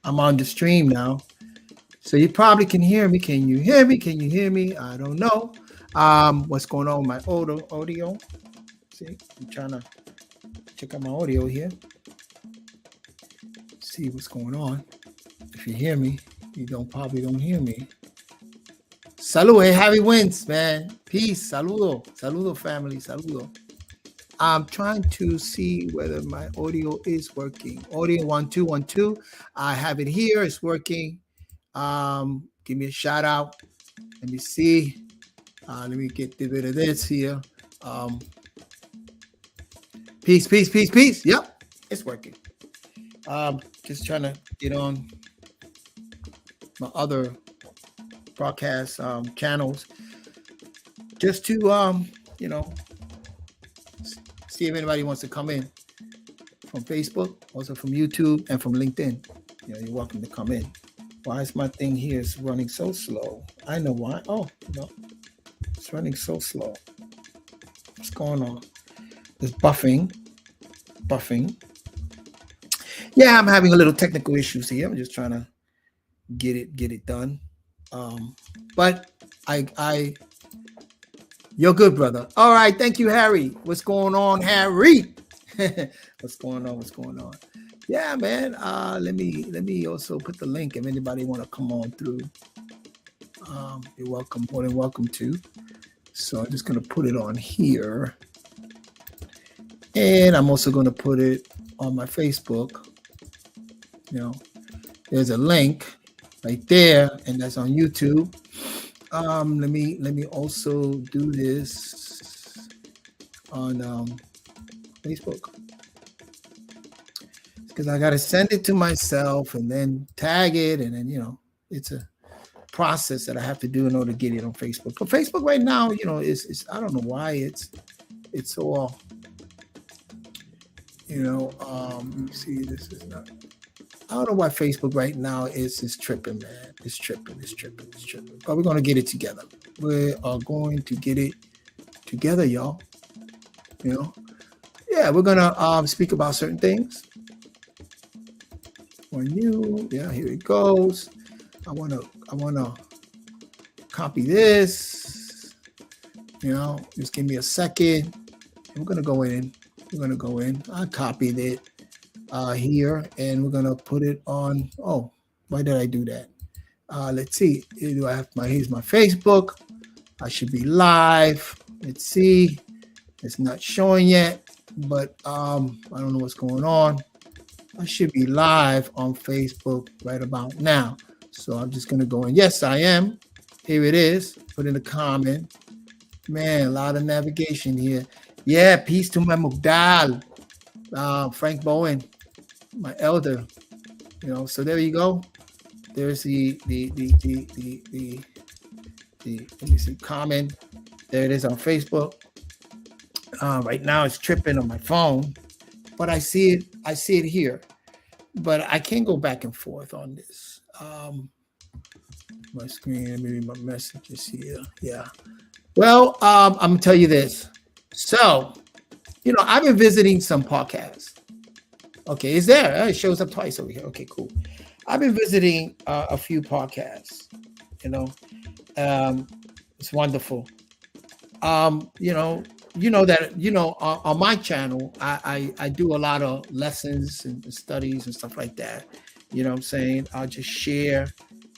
I'm on the stream now. So you probably can hear me. Can you hear me? Can you hear me? I don't know. What's going on with my audio? See, I'm trying to check out my audio here. See what's going on. If you hear me, you probably don't hear me. Salud, hey, happy wins, man. Peace. Saludo, family. Saludo. I'm trying to see whether my audio is working. Audio 1212. I have it here. It's working. Give me a shout out. Let me see. Let me get rid of this here. Peace. Yep, it's working. Just trying to get on my other broadcast channels just to see if anybody wants to come in from Facebook, also from YouTube, and from LinkedIn. You're welcome to come in. Why is my thing here is running so slow? I know why. Oh, no. It's running so slow. What's going on? There's buffing. Yeah, I'm having a little technical issues here. I'm just trying to get it done. But you're good, brother. All right, thank you, Harry. What's going on, Harry? What's going on? Yeah, man. Let me also put the link if anybody want to come on through. You're welcome, more than welcome to. So I'm just gonna put it on here, and I'm also gonna put it on my Facebook. There's a link right there, and that's on YouTube. Let me also do this on Facebook, because I got to send it to myself and then tag it, and then it's a process that I have to do in order to get it on Facebook. But Facebook right now, it's I don't know why it's all let me see, this is not. I don't know why Facebook right now is tripping, man. It's tripping. But we're gonna get it together. We are going to get it together, y'all. Yeah, we're gonna speak about certain things. Here it goes. I wanna copy this. Just give me a second. We're gonna go in. I copied it here, and we're gonna put it on. Oh, why did I do that? Let's see. Here's my Facebook. I should be live. Let's see. It's not showing yet, but I don't know what's going on. I should be live on Facebook right about now. So I'm just gonna go in. Yes, I am. Here it is. Put in a comment. Man, a lot of navigation here. Yeah, peace to my Mugdal, Frank Bowen, my elder. So there you go. There's the let me see, comment. There it is on Facebook. Right now it's tripping on my phone, but I see it here. But I can't go back and forth on this. My screen, maybe my messages here. Yeah. Well, I'm gonna tell you this. So, I've been visiting some podcasts. Okay, it's there. It shows up twice over here. Okay, cool. I've been visiting a few podcasts. It's wonderful. On my channel, I do a lot of lessons and studies and stuff like that. I'm saying? I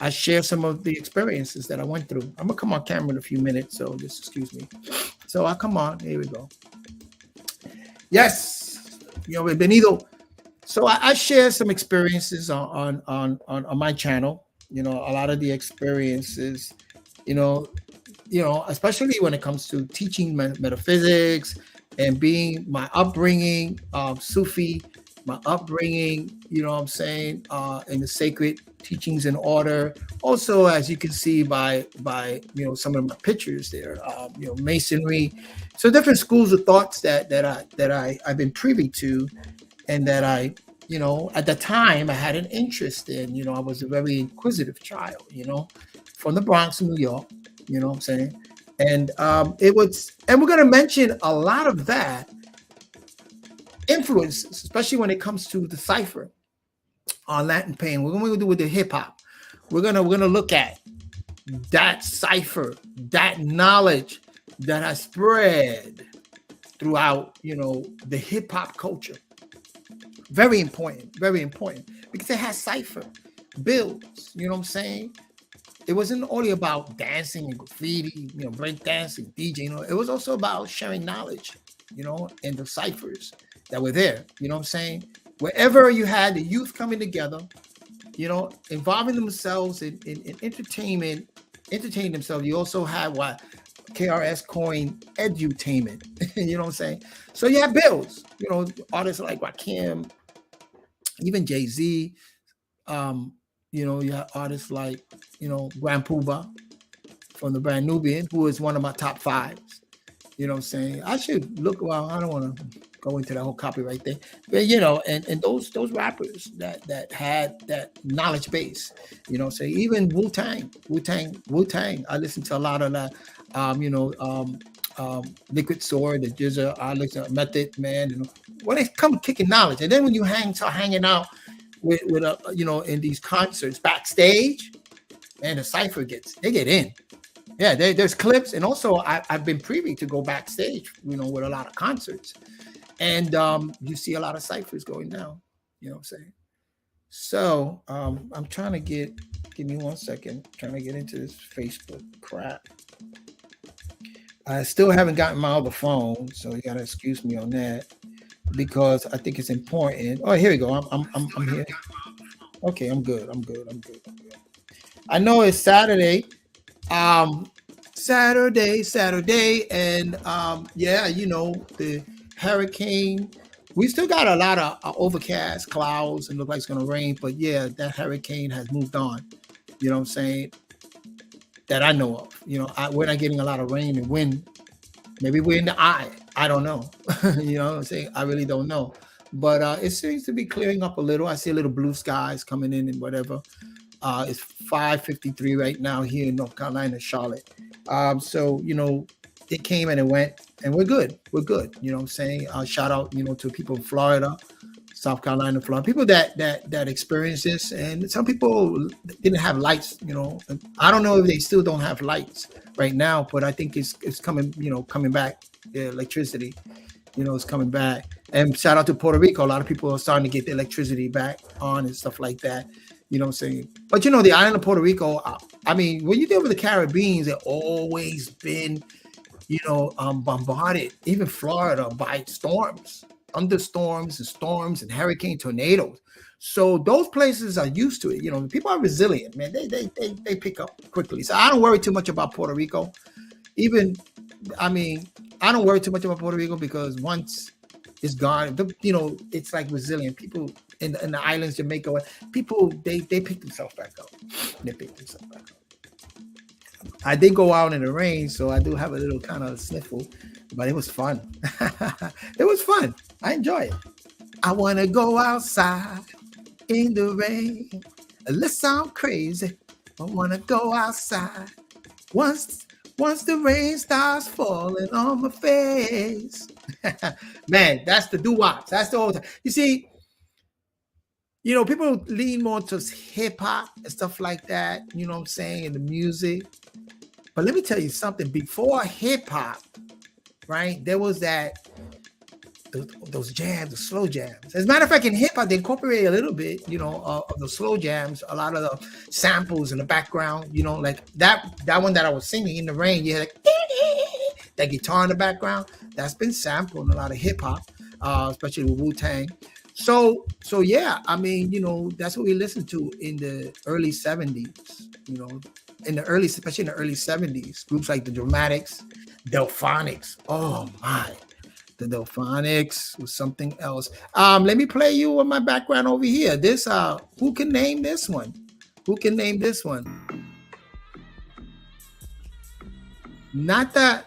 share some of the experiences that I went through. I'm gonna come on camera in a few minutes, so just excuse me. So I'll come on. Here we go. Yes, bienvenido. So I share some experiences on my channel. A lot of the experiences, especially when it comes to teaching metaphysics and being my upbringing, Sufi, my upbringing, in the sacred teachings and order. Also, as you can see by some of my pictures there, Masonry. So different schools of thoughts that I've been privy to, and that I, at the time I had an interest in. I was a very inquisitive child, from the Bronx, New York. What I'm saying? And we're going to mention a lot of that influence, especially when it comes to the cipher. on Latin Pain. We're going to do with the hip hop. We're gonna look at that cipher, that knowledge that has spread throughout, the hip hop culture. Very important, because it has cipher, builds. You know what I'm saying? It wasn't only about dancing and graffiti, break dancing, DJ. It was also about sharing knowledge, and the ciphers that were there. You know what I'm saying? Wherever you had the youth coming together, involving themselves in entertainment, entertaining themselves. You also had what KRS coined edutainment. You know what I'm saying? So you have bills, artists like Rakim, even Jay-Z. You have artists like, Grand Puba from the Brand Nubian, who is one of my top fives. You know what I'm saying? I should look, well, I don't want to go into that whole copyright thing, but and those rappers that had that knowledge base, so even Wu-Tang. I listened to a lot of that, Liquid Sword, the Jizza, I listen to Method Man, when they come kicking knowledge, and then when you start hanging out with in these concerts backstage, man, the cipher they get in. Yeah, there's clips, and also I've been privy to go backstage, with a lot of concerts. And you see a lot of ciphers going down, you know what I'm saying? So I'm trying to give me 1 second, trying to get into this Facebook crap. I still haven't gotten my other phone, so you gotta excuse me on that, because I think it's important. Oh, here we go. I'm here. Okay, I'm good. I know it's Saturday. Saturday, and the hurricane. We still got a lot of overcast clouds and look like it's going to rain, but yeah, that hurricane has moved on. You know what I'm saying? That I know of. We're not getting a lot of rain and wind. Maybe we're in the eye. I don't know. You know what I'm saying? I really don't know. But it seems to be clearing up a little. I see a little blue skies coming in and whatever. It's 5:53 right now here in North Carolina, Charlotte. So it came and it went, and we're good. You know what I'm saying? Shout out, to people in Florida, South Carolina, Florida, people that experience this, and some people didn't have lights. I don't know if they still don't have lights right now, but I think it's coming. Coming back. The electricity, is coming back. And shout out to Puerto Rico. A lot of people are starting to get the electricity back on and stuff like that. You know what I'm saying? But the island of Puerto Rico, I mean, when you deal with the Caribbeans, they've always been, bombarded, even Florida, by storms, thunderstorms and hurricane tornadoes. So those places are used to it. People are resilient, man. They pick up quickly. So I don't worry too much about Puerto Rico. I don't worry too much about Puerto Rico, because once it's gone, it's like resilient. People in the islands, Jamaica, people, they pick themselves back up. I did go out in the rain, so I do have a little kind of sniffle, but it was fun. It was fun. I enjoy it. I want to go outside in the rain. Let's sound crazy. I want to go outside. Once the rain starts falling on my face. Man, that's the doo-wops. That's the whole time. You see, people lean more to hip-hop and stuff like that, you know what I'm saying, and the music. But let me tell you something. Before hip-hop, right, there was those jams, the slow jams. As a matter of fact, in hip-hop, they incorporate a little bit, of the slow jams, a lot of the samples in the background, like that one that I was singing in the rain, you had like that guitar in the background. That's been sampled in a lot of hip-hop, especially with Wu-Tang. So yeah, I mean, that's what we listened to in the early 70s, especially in the early 70s. Groups like the Dramatics, Delphonics. Oh my. The Delphonics was something else. Let me play you on my background over here. This who can name this one? Not the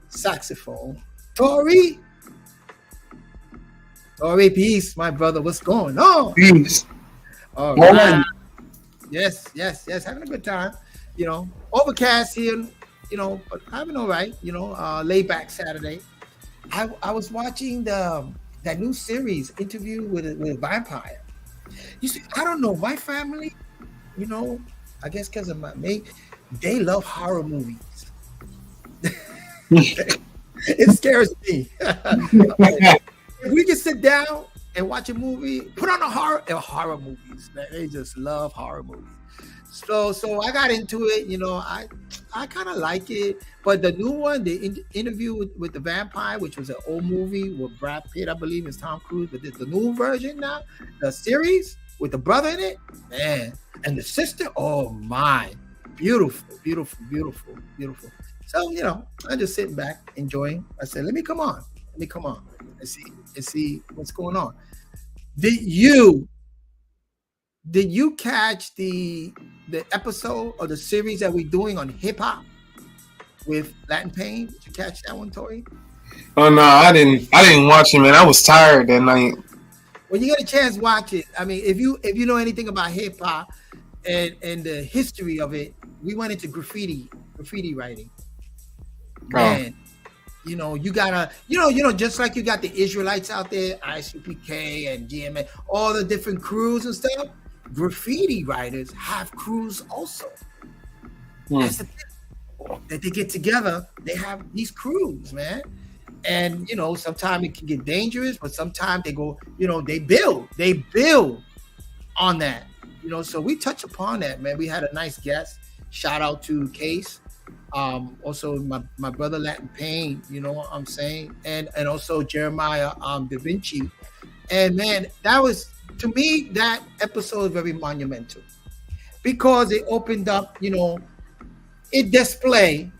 saxophone. Tori, peace, my brother. What's going on? Peace. All right. Yes. Having a good time. Overcast here. But having all right, laid back Saturday. I was watching the that new series, Interview with a Vampire. You see, I don't know, my family, you know, I guess because of my mate, they love horror movies. It scares me. If we can sit down and watch a movie, put on a horror movies. Man, they just love horror movies. So I got into it. You know, I kind of like it. But the new one, the Interview with the Vampire, which was an old movie with Brad Pitt, I believe, is Tom Cruise. But the new version now, the series with the brother in it, man, and the sister. Oh my, beautiful, beautiful, beautiful, beautiful. So you know, I'm just sitting back enjoying. I said, let me come on and see what's going on. Did you catch the episode of the series that we're doing on hip hop with Latin Pain? Did you catch that one, Tori? Oh no, I didn't watch it, man. I was tired that night. When you get a chance, watch it. I mean, if you know anything about hip hop and the history of it, we went into graffiti writing. Man, you know, you gotta, you know, just like you got the Israelites out there, ICPK and GMA, all the different crews and stuff. Graffiti writers have crews also. That's the thing. That they get together, they have these crews, man. And you know, sometimes it can get dangerous, but sometimes they go, you know, they build on that. You know, so we touch upon that, man. We had a nice guest. Shout out to Case. Also my brother Latin Pain, you know what I'm saying, and also Jeremiah Da Vinci. And man, that was, to me, that episode is very monumental because it opened up, you know, it display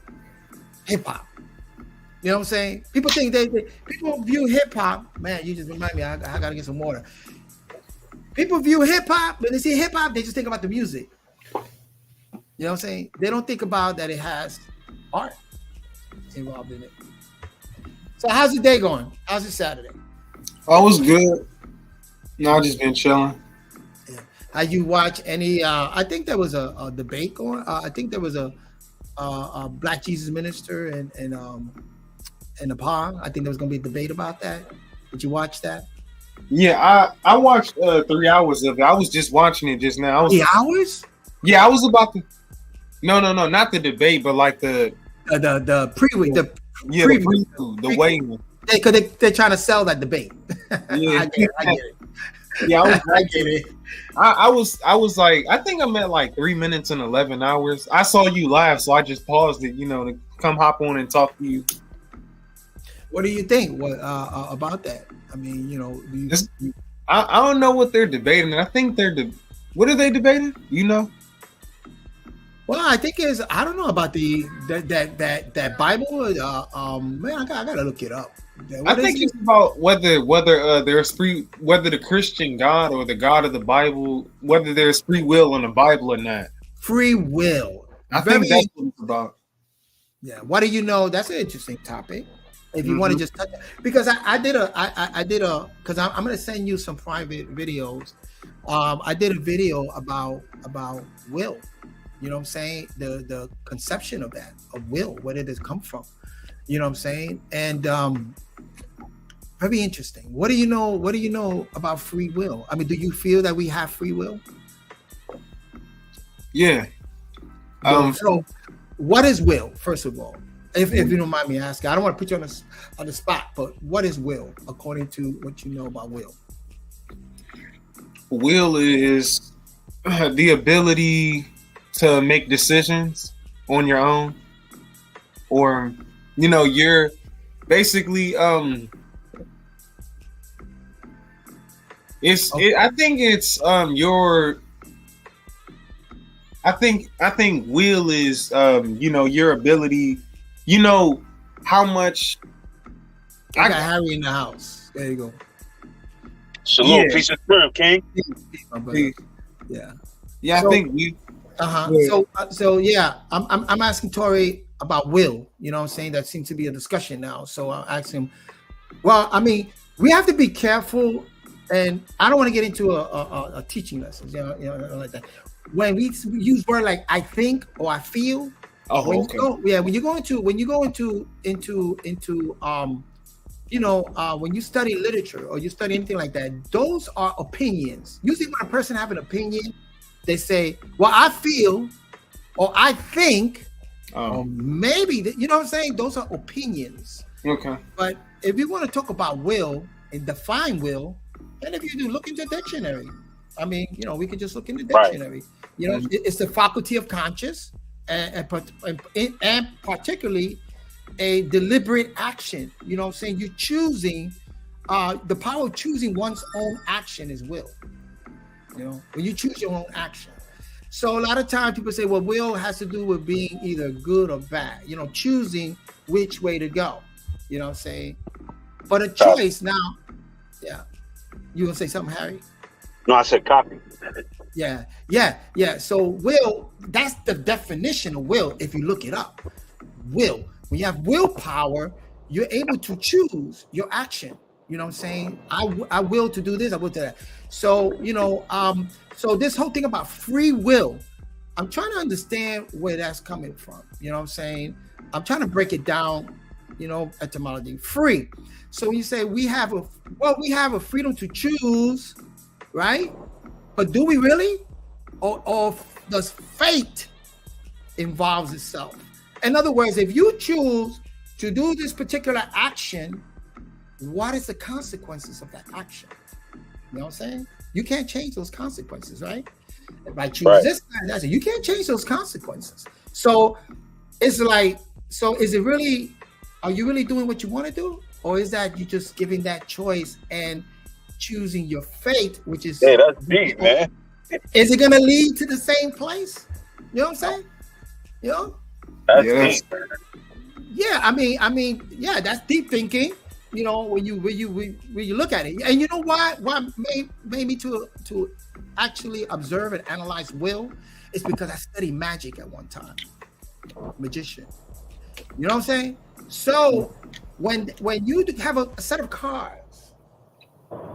hip hop. You know what I'm saying? People think people view hip hop, man, you just remind me, I gotta get some water. People view hip hop, when they see hip hop, they just think about the music. You know what I'm saying? They don't think about that it has art involved in it. So how's your day going? How's your Saturday? Oh, it was good. No, I just been chilling. Yeah. Have you watched any? I think there was a debate going. I think there was a Black Jesus Minister and Nepal. I think there was going to be a debate about that. Did you watch that? Yeah, I watched 3 hours of it. I was just watching it just now. 3 hours? Yeah, I was about to. No, not the debate, but like the preview. The waiting. Because they're trying to sell that debate. Yeah, I get it. Yeah, I get it. I was like, I think I'm at like 3 minutes and 11 hours. I saw you live, so I just paused it, you know, to come hop on and talk to you. What do you think? What about that? I mean, you know, I don't know what they're debating. I think what are they debating? You know? Well, I think I don't know about that Bible. Man, I gotta look it up. I think it's about whether there's whether the Christian God or the God of the Bible, whether there's free will in the Bible or not. Free will. I think that's what it's about. Yeah. What do you know? That's an interesting topic. If you want to just touch it. Because I did because I'm gonna send you some private videos. I did a video about will. You know what I'm saying? The conception of that, of will, where did it come from? You know what I'm saying? And very interesting. What do you know about free will? I mean, do you feel that we have free will? Yeah. So what is will, first of all? If you don't mind me asking, I don't want to put you on the spot, but what is will according to what you know about will? Will is the ability to make decisions on your own, or you know, you're basically I think it's your I think will is you know, your ability, you know how much. I got Harry in the house. There you go. Salute, peace and strength, King. Yeah. Yeah, so, I think we. Yeah. So yeah, I'm asking Tori about will. You know what I'm saying? That seems to be a discussion now. So I'll ask him. Well, I mean, we have to be careful, and I don't want to get into a teaching lesson, you know, like that. When we use word like I think or I feel. Oh, okay. When you go into when you study literature or you study anything like that, those are opinions. Usually when a person have an opinion, they say, well, I feel, or I think, or maybe, you know what I'm saying? Those are opinions. Okay. But if you want to talk about will and define will, then if you do, look into dictionary. I mean, we could just look in the dictionary. It's the faculty of conscious and particularly a deliberate action. You know what I'm saying? You're choosing, the power of choosing one's own action is will. When you choose your own action. So a lot of times people say, well, will has to do with being either good or bad, choosing which way to go. You know what I'm saying? But a choice now, yeah. You gonna say something, Harry? No, I said copy. Yeah. So will, that's the definition of will if you look it up. Will. When you have willpower, you're able to choose your action. You know what I'm saying? I will to do this, I will to that. So, so this whole thing about free will, I'm trying to understand where that's coming from. You know what I'm saying? I'm trying to break it down, etymology. Free. So when you say we have a freedom to choose, right? But do we really? Or does fate involves itself? In other words, if you choose to do this particular action, what is the consequences of that action? You know what I'm saying? You can't change those consequences, right? If I choose this kind of action, you can't change those consequences. So it's like, is it really, are you really doing what you want to do? Or is that you just giving that choice and choosing your fate, which is... Yeah, that's deep, man. Is it going to lead to the same place? You know what I'm saying? That's deep. Yeah, I mean, yeah, that's deep thinking. When you look at it, and you know why made me to actually observe and analyze will, is because I studied magic at one time, magician. You know what I'm saying? So when you have a set of cards,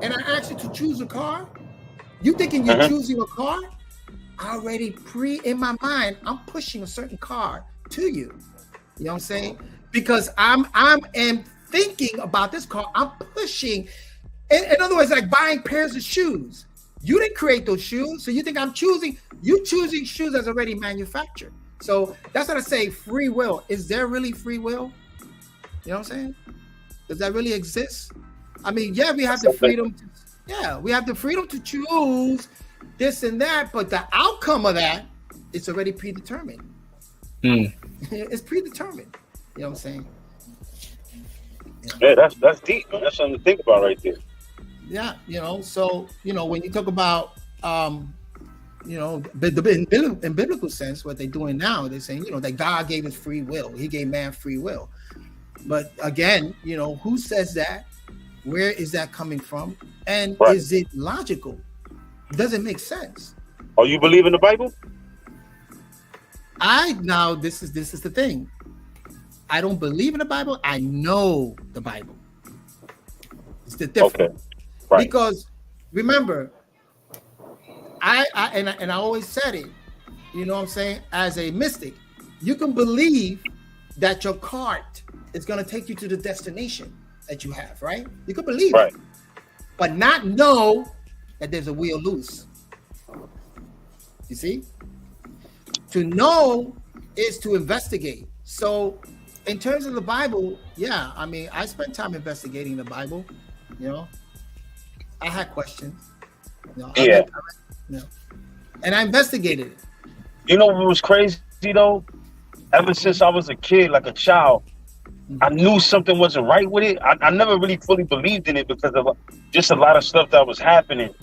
and I ask you to choose a card, you thinking you're choosing a card, already in my mind, I'm pushing a certain card to you. You know what I'm saying? Because I'm thinking about this card, I'm pushing. In other words, like buying pairs of shoes. You didn't create those shoes, so you think you choosing shoes that's already manufactured. So that's what I say, free will. Is there really free will? You know what I'm saying? Does that really exist? I mean, yeah, we have the freedom to choose this and that, but the outcome of that, it's already predetermined. It's predetermined. You know what I'm saying? Yeah, that's deep, man. That's something to think about right there. Yeah, so when you talk about in biblical sense, what they're doing now, they're saying, that God gave us free will. He gave man free will. But again, who says that? Where is that coming from? And is it logical? Does it make sense? Oh, you believe in the Bible? This is the thing. I don't believe in the Bible. I know the Bible. It's the difference. Okay. Right. Because remember, I always said it, you know what I'm saying? As a mystic, you can believe that your cart is going to take you to the destination that you have, right? You can believe it, but not know that there's a wheel loose. You see? To know is to investigate. So in terms of the Bible, yeah, I mean, I spent time investigating the Bible, I had questions. And I investigated it. You know what was crazy though? Ever since I was a kid, like a child, I knew something wasn't right with it. I never really fully believed in it because of just a lot of stuff that was happening.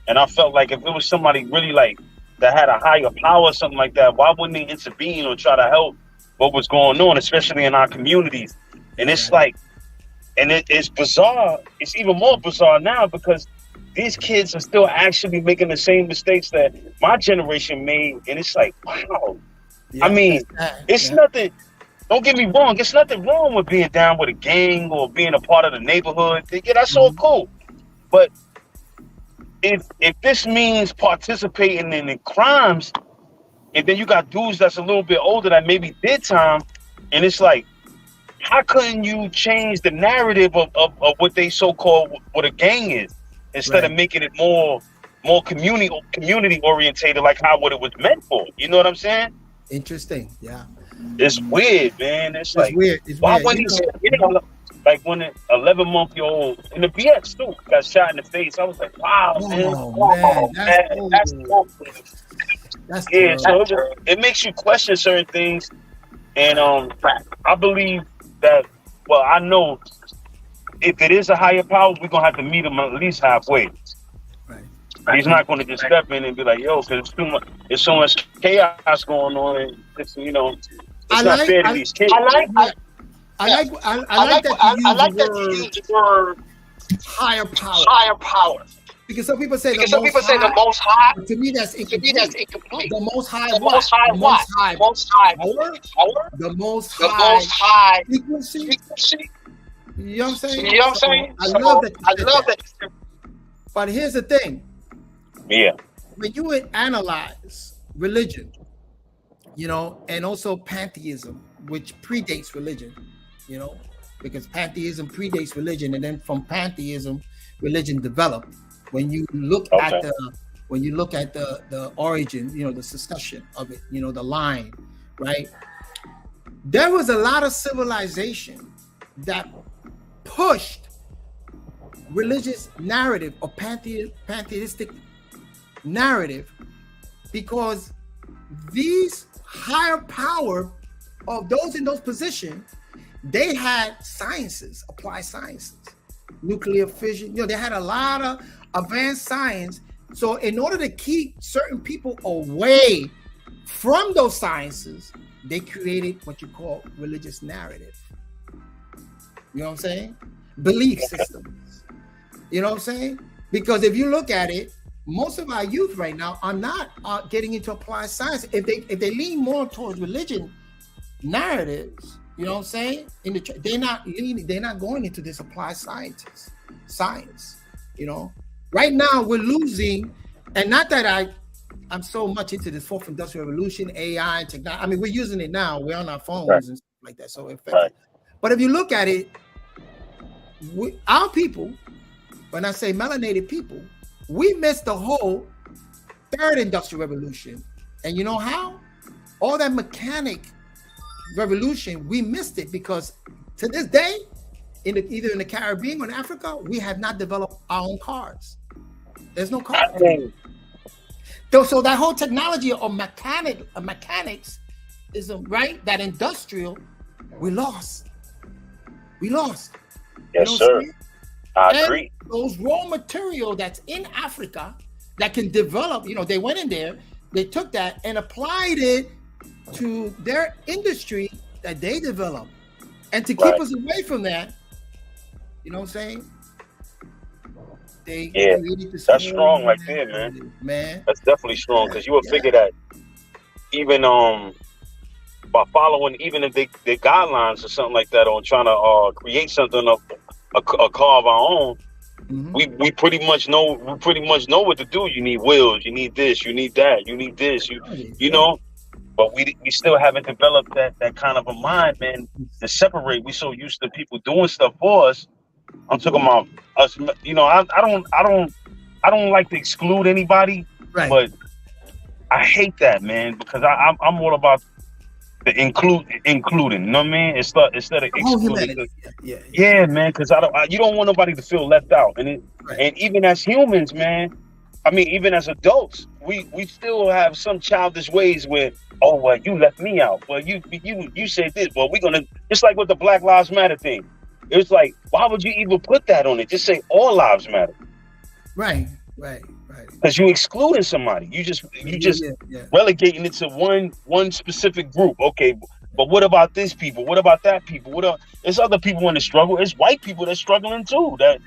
And I felt like if it was somebody really like that had a higher power or something like that, why wouldn't they intervene or try to help what was going on, especially in our communities? And it's like, and it's bizarre. It's even more bizarre now because these kids are still actually making the same mistakes that my generation made. And it's like, wow. Yeah, I mean, it's nothing. Don't get me wrong. It's nothing wrong with being down with a gang or being a part of the neighborhood. Yeah, that's all cool. But if this means participating in crimes, and then you got dudes that's a little bit older that maybe did time, and it's like, how couldn't you change the narrative of what they so-called what a gang is, instead of making it more community orientated, like how what it was meant for? You know what I'm saying? Interesting. Yeah. It's weird, man. It's like weird. It's why weird. when like when an 11-month-old in the BX too got shot in the face, I was like, wow, man, that's cool. That's yeah. So it makes you question certain things, and I believe that. Well, I know if it is a higher power, we're gonna have to meet him at least halfway. Right. He's not going to just step in and be like, "Yo, because there's so much chaos going on, and it's, you know, it's not fair to these kids." I like that you use the word higher power. Higher power. Because some people say the most high. To me, that's incomplete. The most high. The most high what? Most high power. The most high frequency. You know what I'm saying? You know what I'm saying? I love that. But here's the thing. Yeah. When you would analyze religion, you know, and also pantheism, which predates religion, you know, because pantheism predates religion, and then from pantheism, religion developed. When you look at the origin, you know, the succession of it, you know, the line, right? There was a lot of civilization that pushed religious narrative or pantheistic narrative, because these higher power of those in those positions, they had sciences, applied sciences, nuclear fission, you know, they had a lot of advanced science. So in order to keep certain people away from those sciences, they created what you call religious narrative. You know what I'm saying? Belief systems. You know what I'm saying? Because if you look at it, most of our youth right now are not getting into applied science. If they lean more towards religion narratives, you know what I'm saying? They're not going into this applied science. You know, right now we're losing, and not that I'm so much into this fourth industrial revolution, AI, technology. I mean, we're using it now. We're on our phones and stuff like that. So effective. Right. But if you look at it, our people, when I say melanated people, we missed the whole third industrial revolution. And you know how? All that mechanic revolution, we missed it, because to this day, either in the Caribbean or in Africa, we have not developed our own cars. There's no cars. So that whole technology of mechanics is right. That industrial, we lost. Yes, you know, sir. I agree. Those raw material that's in Africa that can develop, you know, they went in there, they took that and applied it to their industry that they developed. And to keep us away from that, you know what I'm saying? That's strong right there, man. That's definitely strong, because you would figure that even by following even if their guidelines or something like that, on trying to create something of a car of our own, we pretty much know what to do. You need wheels, you need this, you need that, you need this, you know. But we still haven't developed that kind of a mind, man, to separate. We so used to people doing stuff for us. I'm talking about us. You know, I don't like to exclude anybody, but I hate that, man, because I'm all about the including. You know what I mean? Instead of excluding. Yeah, man, because you don't want nobody to feel left out, and even as humans, man. I mean, even as adults, we still have some childish ways where, oh, well, you left me out. Well, you said this. Well, we're gonna, just like with the Black Lives Matter thing. It was like, why would you even put that on it? Just say all lives matter. Right. Because you excluding somebody. You just relegating it to one specific group. Okay, but what about this people? What about that people? There's other people in the struggle. It's white people that's struggling too. I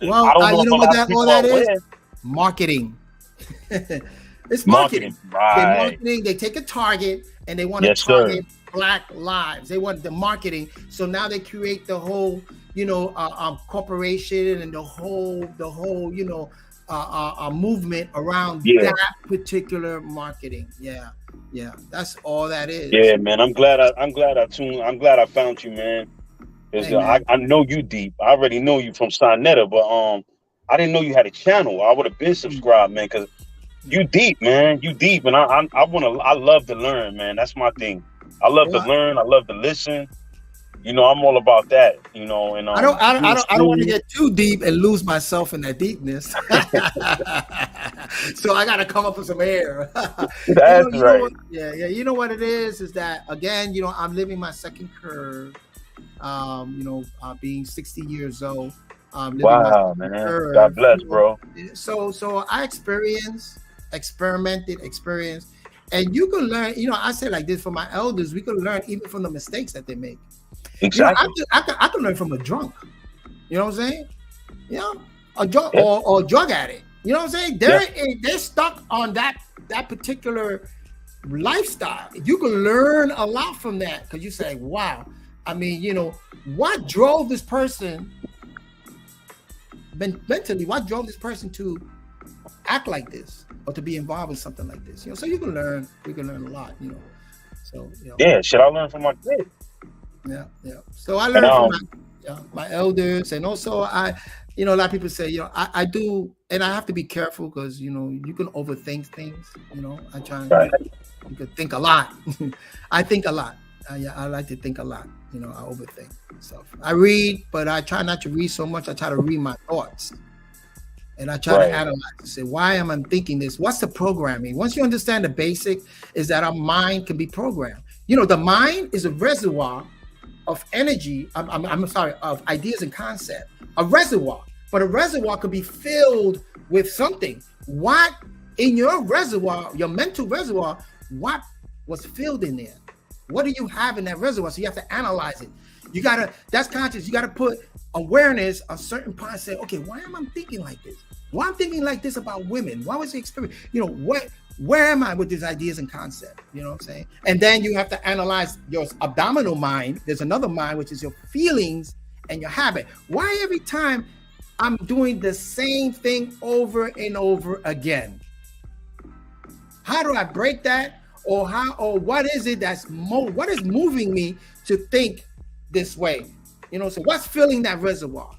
don't know what that is. Marketing. It's marketing. Right. They take a target and they want to target Black lives. They want the marketing. So now they create the whole, you know, corporation and the whole, you know, movement around that particular marketing. Yeah. That's all that is. Yeah, man. I'm glad I found you, man. Is Amen. I know you deep. I already know you from Sonetta, but I didn't know you had a channel. I would have been subscribed, man, because you deep, man. You deep, and I love to learn, man. That's my thing. I love to Well, learn. I love to listen. You know, I'm all about that. You know, and I don't want to get too deep and lose myself in that deepness. So I got to come up with some air. That's right. Yeah. You know what it is that again, you know, I'm living my second curve. Being 60 years old. Wow, man. Curve. God bless, bro. So I experimented, and you can learn. You know, I say like this for my elders, we can learn even from the mistakes that they make. Exactly. You know, I can learn from a drunk. You know what I'm saying? You know, a drunk or a drug addict. You know what I'm saying? They're stuck on that particular lifestyle. You can learn a lot from that because you say, wow. I mean, you know, what drove this person mentally? What drove this person to act like this or to be involved in something like this? You know, so you can learn. We can learn a lot. You know, so you know. Yeah, should I learn from my kids? Yeah. So I learned from my elders, and also a lot of people say, you know, I do, and I have to be careful because you know you can overthink things. You know, I try. You can think a lot. I think a lot. I like to think a lot. You know, I overthink stuff. I read, but I try not to read so much. I try to read my thoughts, and I try to analyze and say, why am I thinking this? What's the programming? Once you understand the basic, is that our mind can be programmed. You know, the mind is a reservoir of energy. I'm sorry, of ideas and concept. A reservoir, but a reservoir could be filled with something. What in your reservoir, your mental reservoir, what was filled in there? What do you have in that reservoir? So you have to analyze it. That's conscious. You gotta put awareness on certain parts. Say, okay, why am I thinking like this? Why I'm thinking like this about women? Why was the experience? You know, where am I with these ideas and concepts? You know what I'm saying? And then you have to analyze your abdominal mind. There's another mind, which is your feelings and your habit. Why every time I'm doing the same thing over and over again? How do I break that? Or what is it what is moving me to think this way? You know, so what's filling that reservoir?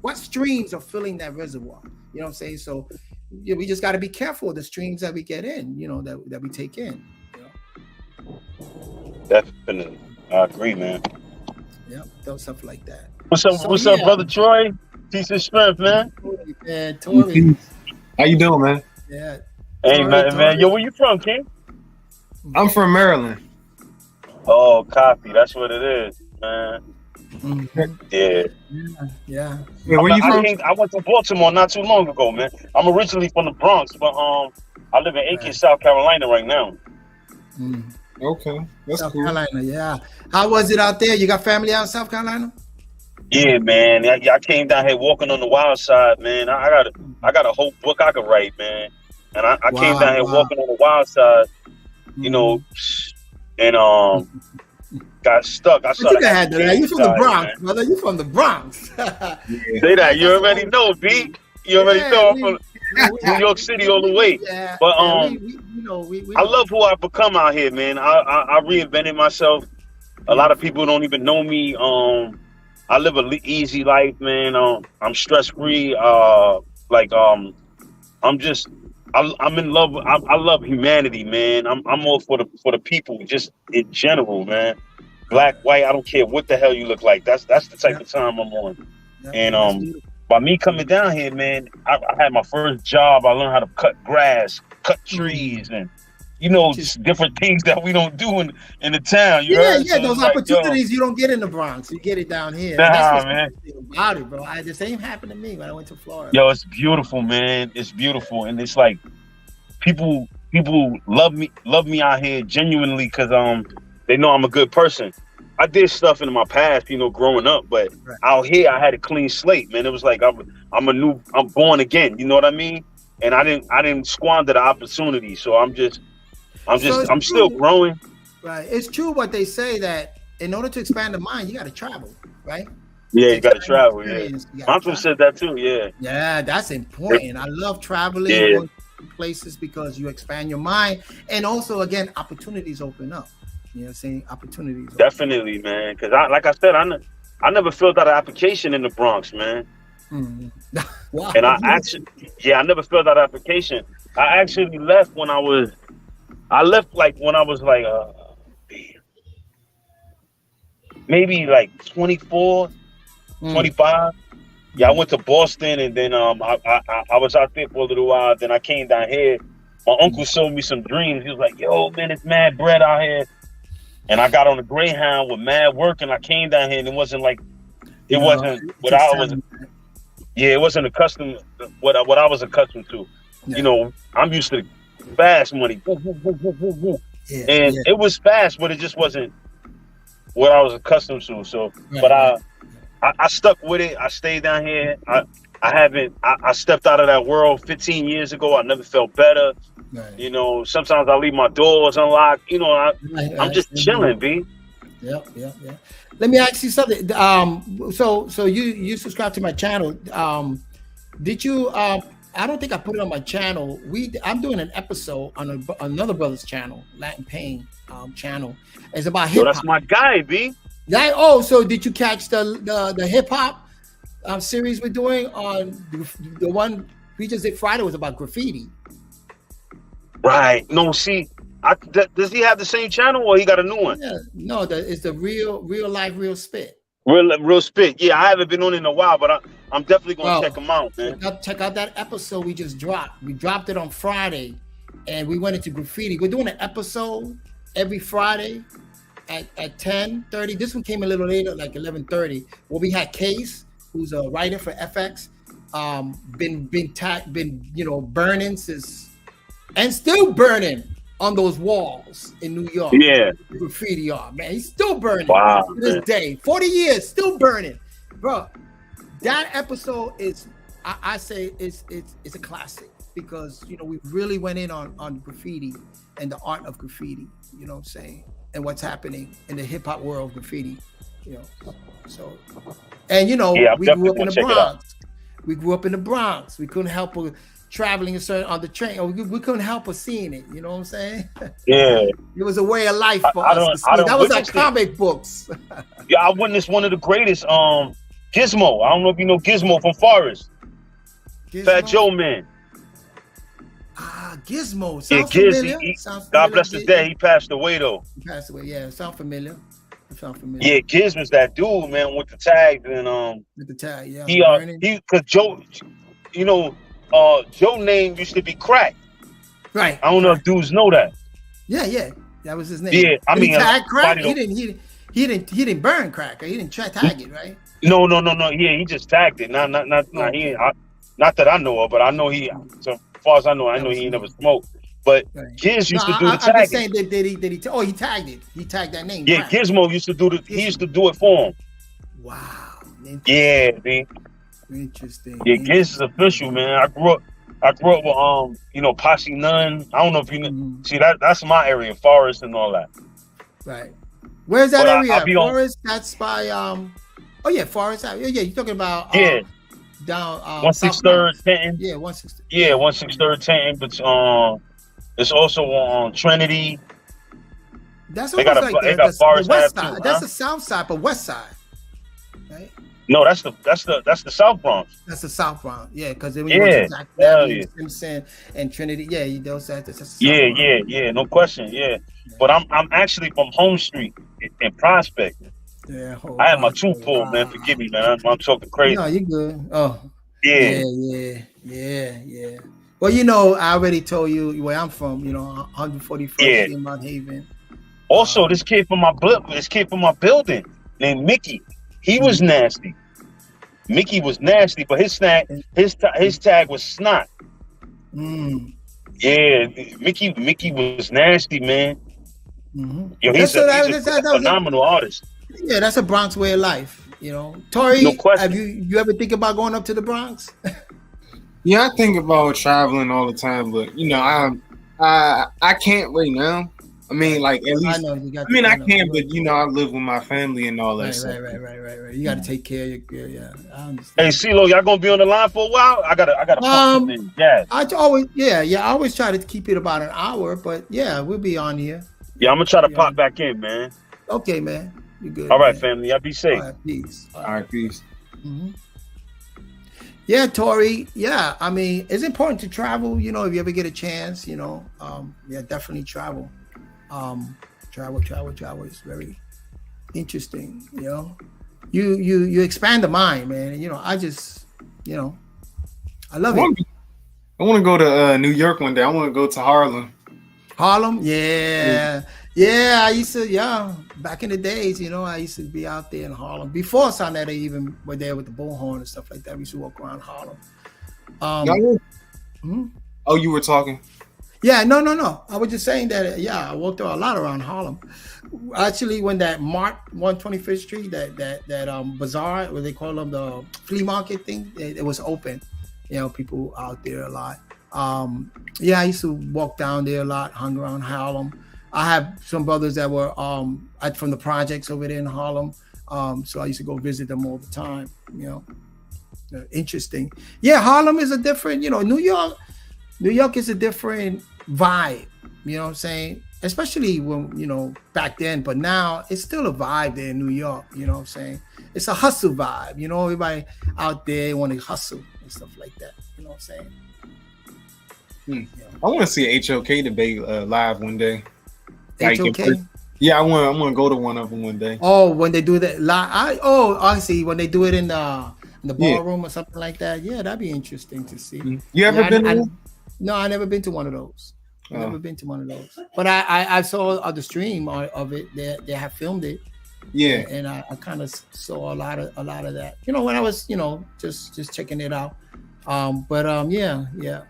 What streams are filling that reservoir? You know what I'm saying? So we just got to be careful of the streams that we get in, you know, that we take in. You know? Definitely. I agree, man. Yeah, stuff like that. What's up, brother Troy? Peace and strength, man. Totally. How you doing, man? Yeah. Hey, man. Yo, where you from, King? I'm from Maryland. Oh, copy. That's what it is, man. Mm-hmm. Yeah. Where you from? I went to Baltimore not too long ago, man. I'm originally from the Bronx, but I live in Aiken, South Carolina right now. Mm. Okay, that's South cool. Carolina, yeah. How was it out there? You got family out in South Carolina? Yeah, man. I came down here walking on the wild side, man. I got a whole book I could write, man. And I came down here walking on the wild side, you know, and got stuck. I started. You from the Bronx, man. Brother. You from the Bronx. Say that. You already know, B. You already know. I'm from New York City all the way. Yeah, but we I love who I've become out here, man. I reinvented myself. A lot of people don't even know me. I live an easy life, man. I'm stress free. I'm in love. I love humanity, man. I'm all for the people, just in general, man. Black, white, I don't care what the hell you look like. That's the type of time I'm on. And by me coming down here, man, I had my first job. I learned how to cut grass, cut trees, and just different things that we don't do in the town. Those opportunities you don't get in the Bronx. You get it down here. Nah, man. About it, bro. The same happened to me when I went to Florida. Yo, it's beautiful, man. It's beautiful, and it's like people love me out here genuinely because they know I'm a good person. I did stuff in my past, growing up, but out here I had a clean slate, man. It was like I'm born again. You know what I mean? And I didn't squander the opportunity. So I'm still growing. Right. It's true what they say that in order to expand the mind, you got to travel, right? Yeah, you got to travel. Yeah, Malcolm said that too. Yeah. Yeah, that's important. I love traveling. Going places because you expand your mind, and also again, opportunities open up. You know what I'm saying? Opportunities. Definitely, man. Because like I said, I never filled out an application in the Bronx, man. Wow. And I never filled out an application. I actually left when I was maybe like 24, 25. Yeah, I went to Boston, and then I was out there for a little while. Then I came down here. My uncle showed me some dreams. He was like, "Yo, man, it's mad bread out here." And I got on the Greyhound with mad work, and I came down here, and it wasn't what I was. Yeah, it wasn't accustomed what I was accustomed to. Yeah. You know, I'm used to fast money. Woo, woo, woo, woo, woo, woo. Yeah, and it was fast, but it just wasn't what I was accustomed to. So, but I stuck with it. I stayed down here. I stepped out of that world 15 years ago. I never felt better. Right. You know, sometimes I leave my doors unlocked. You know, I'm just chilling, B. Yep. Let me ask you something. So you subscribe to my channel. Did you? I don't think I put it on my channel. I'm doing an episode on another brother's channel, Latin Pain channel. It's about hip hop. That's my guy, B. Yeah. Oh, so did you catch the hip hop series we're doing on the one we just did Friday? Was about graffiti. Right. No, see, does he have the same channel or he got a new one? Yeah. No, it's the real life, real spit. Real spit. Yeah, I haven't been on it in a while, but I'm definitely gonna check him out, man. Check out that episode we just dropped. We dropped it on Friday, and we went into graffiti. We're doing an episode every Friday at 10:30. This one came a little later, like 11:30. Where we had Case, who's a writer for FX, been burning since. And still burning on those walls in New York. Yeah. Graffiti art, man. He's still burning. Wow, to this day. 40 years, still burning. Bro, that episode is, I say it's a classic because, you know, we really went in on graffiti and the art of graffiti, you know what I'm saying? And what's happening in the hip hop world of graffiti, you know. So, and you know, we grew up in the Bronx. We grew up in the Bronx. We couldn't help traveling on the train, or we couldn't help but seeing it. You know what I'm saying? Yeah. It was a way of life for us. That was like comic books. Yeah, I witnessed one of the greatest. Gizmo. I don't know if you know Gizmo from Forest. Gizmo? Fat Joe Man. Gizmo. Sounds familiar. God bless his day. He passed away though. He passed away. Yeah, sound familiar. Yeah, Giz was that dude, man, with the tag and with the tag. Yeah. He because Joe, you know. Joe name used to be Crack. Right. I don't know if dudes know that. Yeah. That was his name. Yeah, I mean, he tagged Crack. He didn't burn Crack. He didn't tag it, right? No. Yeah, he just tagged it. Not that I know of, but I know he. So far as I know he ain't never smoked. But Giz used to do the tag. I'm just saying that he tagged it. He tagged that name. Yeah, Crack. Gizmo used to do He used to do it for him. Wow. Yeah, man. Interesting. Yeah, Giz is official, man. I grew up with you know, Posse None. I don't know if you know. Mm-hmm. See, that's my area, Forest and all that. Right. Where's that area? Forest. That's by Oh yeah, Forest. Yeah, you're talking about down 163rd Tenton. Yeah, 163rd. Yeah, 163rd Tenton. But it's also on Trinity. That's almost like the west side. Too, that's the south side, but west side, right? No, that's the South Bronx. That's the South Bronx, yeah. Because then we went to Simpson and Trinity, yeah. That's yeah. No question, yeah. But I'm actually from Home Street in Prospect. Yeah, I had my tooth pulled, man. Forgive me, man. I'm talking crazy. No, you good. Oh, yeah. Well, you know, I already told you where I'm from. You know, 141st in Mount Haven. Also, this kid from my building named Mickey. He was nasty. Mickey was nasty, but his tag was Snot. Yeah, Mickey was nasty, man. Mm-hmm. Yo, he's a phenomenal artist. Yeah, that's a Bronx way of life. You know, Tori, no question. Have you ever think about going up to the Bronx? Yeah, I think about traveling all the time, but you know, I can't right now. I mean, like at least I can, but you know, I live with my family and all that. Right. You got to take care of your yeah. I understand. Hey, CeeLo, y'all gonna be on the line for a while? I gotta. Yeah. I always try to keep it about an hour, but yeah, we'll be on here. Yeah, I'm gonna try to pop back in, man. Okay, man. You good? All right, man. family. Y'all be safe. All right, peace. All right, peace. Mhm. Yeah, Tori. Yeah, I mean, it's important to travel. You know, if you ever get a chance, you know, yeah, definitely travel. Travel. It's very interesting. You know, you expand the mind, man. You know, I just, you know, I love it. I want to go to New York one day. I want to go to Harlem. Harlem, yeah. I used to, back in the days, you know, I used to be out there in Harlem before Sonetta even were there with the bullhorn and stuff like that. We used to walk around Harlem. Oh, you were talking. Yeah, no. I was just saying that. Yeah, I walked a lot around Harlem. Actually, when that Mart 125th Street, that bazaar, what they call them, the flea market thing, it was open. You know, people out there a lot. Yeah, I used to walk down there a lot, hung around Harlem. I have some brothers that were from the projects over there in Harlem. So I used to go visit them all the time, you know. Interesting. Yeah, Harlem is a different, you know, New York is a different vibe, you know what I'm saying? Especially when, you know, back then, but now it's still a vibe there in New York, you know what I'm saying? It's a hustle vibe, you know, everybody out there want to hustle and stuff like that, you know what I'm saying? Yeah. I want to see a HOK debate live one day. HOK? Yeah, I want to go to one of them one day. Oh, when they do that live, I see. When they do it in the ballroom or something like that, yeah, that'd be interesting to see. You ever been to one? No, I never been to one of those. Never been to one of those. But I saw the stream of it. They have filmed it. Yeah, and I kind of saw a lot of that. You know, when I was, you know, just checking it out. Yeah.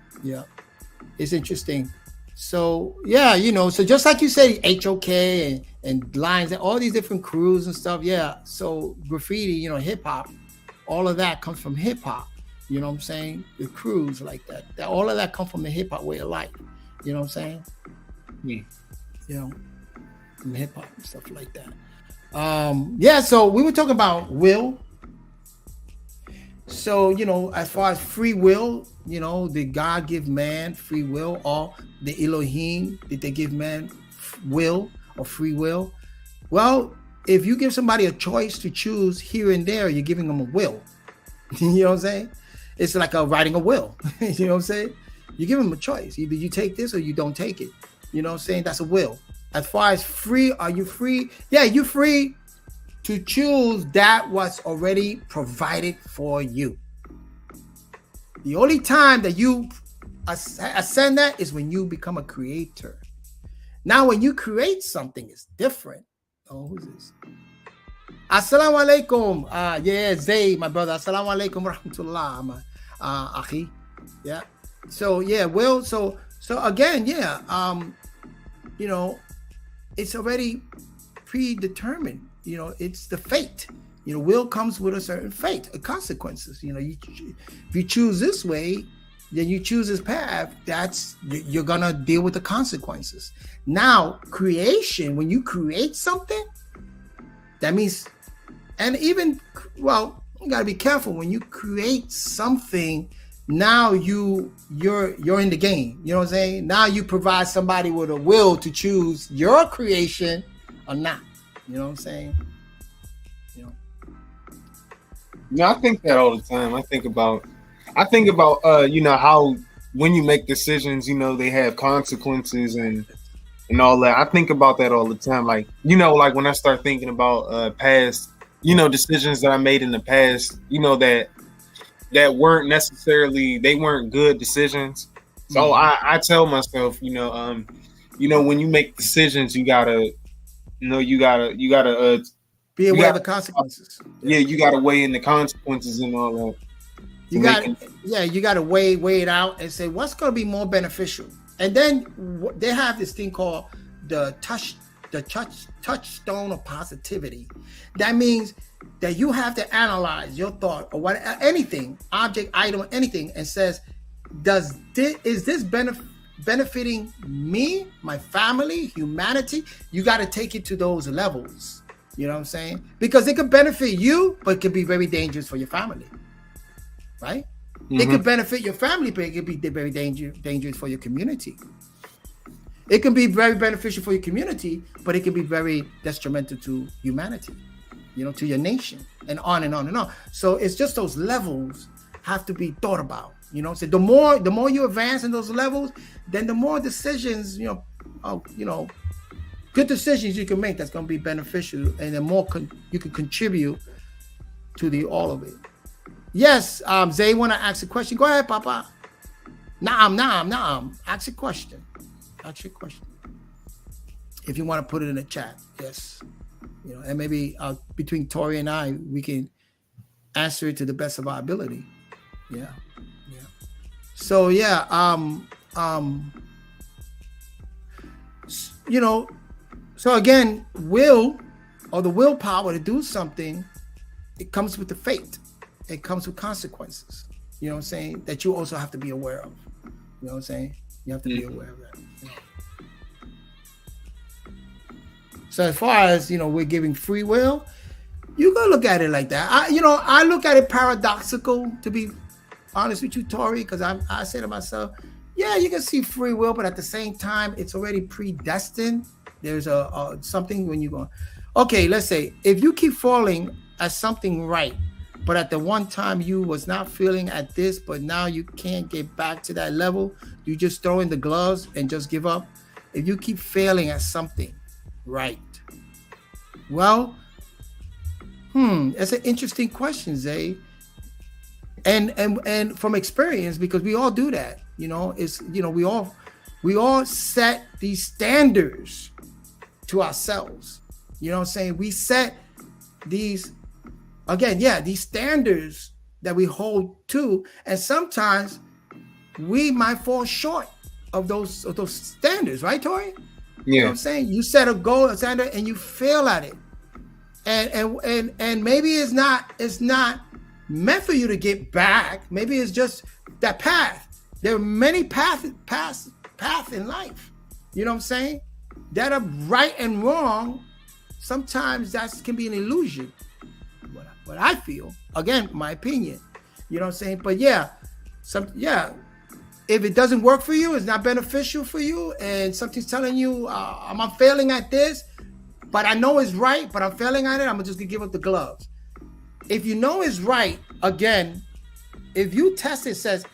It's interesting. So yeah, you know, so just like you say, HOK and Lions and all these different crews and stuff. Yeah. So graffiti, you know, hip hop, all of that comes from hip hop. You know what I'm saying? The crews like that. All of that come from the hip hop way of life. You know what I'm saying? Yeah. You know, from hip hop and stuff like that. Yeah. So we were talking about will. So, you know, as far as free will, you know, did God give man free will, or the Elohim, did they give man will or free will? Well, if you give somebody a choice to choose here and there, you're giving them a will. You know what I'm saying? It's like writing a will. You know what I'm saying? You give them a choice. Either you take this or you don't take it. You know what I'm saying? That's a will. As far as free, are you free? Yeah, you're free to choose that what's already provided for you. The only time that you ascend that is when you become a creator. Now, when you create something, it's different. Oh, who's this? Assalamu alaikum. Yeah, Zay, my brother. Assalamu alaikum wa rahmatullah. Akhi. Yeah. So yeah, well, so again, yeah. You know, it's already predetermined. You know, it's the fate. You know, will comes with a certain fate, consequences. You know, if you choose this way, then you choose this path. You're gonna deal with the consequences. Now, creation, when you create something, that means, and even, well, you gotta be careful when you create something. Now you're in the game. You know what I'm saying? Now you provide somebody with a will to choose your creation or not. You know what I'm saying? You know. Yeah, I think that all the time. I think about you know, how when you make decisions, you know, they have consequences and all that. I think about that all the time. Like, you know, like when I start thinking about past, you know, decisions that I made in the past, you know, that weren't necessarily, they weren't good decisions. So I tell myself, you know, when you make decisions, you gotta be aware of the consequences. Yeah, you gotta weigh in the consequences and all that. You gotta weigh it out and say what's gonna be more beneficial. And then they have this thing called the touchstone of positivity. That means that you have to analyze your thought or what, anything, object, item, anything, and says, is this benefiting me, my family, humanity? You got to take it to those levels. You know what I'm saying? Because it could benefit you, but it could be very dangerous for your family, right? Mm-hmm. It could benefit your family, but it could be very dangerous for your community. It can be very beneficial for your community, but it can be very detrimental to humanity, to your nation, and on and on and on. So it's just those levels have to be thought about. So the more you advance in those levels, then the more decisions, good decisions you can make that's going to be beneficial, and the more you can contribute to all of it. Yes, Zay want to ask a question. Go ahead, Papa. Naam. Ask a question. If you want to put it in the chat, yes. And maybe between Tori and I, we can answer it to the best of our ability. Yeah. So yeah, so again, will, or the willpower to do something, it comes with the fate. It comes with consequences. You know what I'm saying? That you also have to be aware of. You know what I'm saying? You have to be aware of that. So as far as, we're giving free will, you gotta look at it like that. I look at it paradoxical, to be honest with you, Tori, because I say to myself, yeah, you can see free will, but at the same time, it's already predestined. There's a something when you go, okay, let's say if you keep falling at something right, but at the one time you was not feeling at this, but now you can't get back to that level, you just throw in the gloves and just give up. If you keep failing at something right, well, that's an interesting question, Zay. And from experience, because we all do that, it's we all set these standards to ourselves. You know what I'm saying? We set these standards that we hold to, and sometimes we might fall short of those standards, right, Tori? Yeah. You know what I'm saying? You set a goal, a standard, and you fail at it. And maybe it's not meant for you to get back. Maybe it's just that path. There are many paths in life. You know what I'm saying? That are right and wrong. Sometimes that can be an illusion. What I feel, again, my opinion. You know what I'm saying? But if it doesn't work for you, it's not beneficial for you, and something's telling you, I'm failing at this, but I know it's right, but I'm failing at it, I'm just gonna give up the gloves. If you know it's right, again, if you test it, says,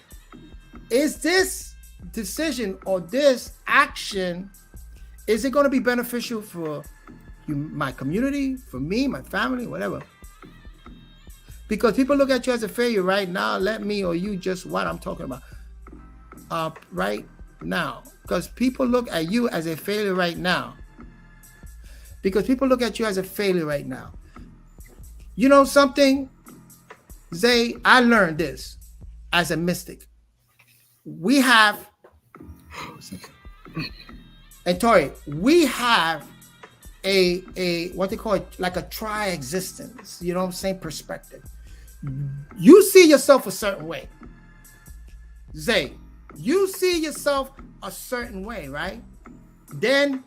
is this decision or this action, is it gonna be beneficial for you, my community, for me, my family, whatever? Because people look at you as a failure right now, let me or you just what I'm talking about. Right now, because people look at you as a failure right now. You know something, Zay, I learned this as a mystic. We have, and Tori, we have a what they call it, like a tri-existence, you know what I'm saying, perspective. You see yourself a certain way. Zay, you see yourself a certain way, right? Then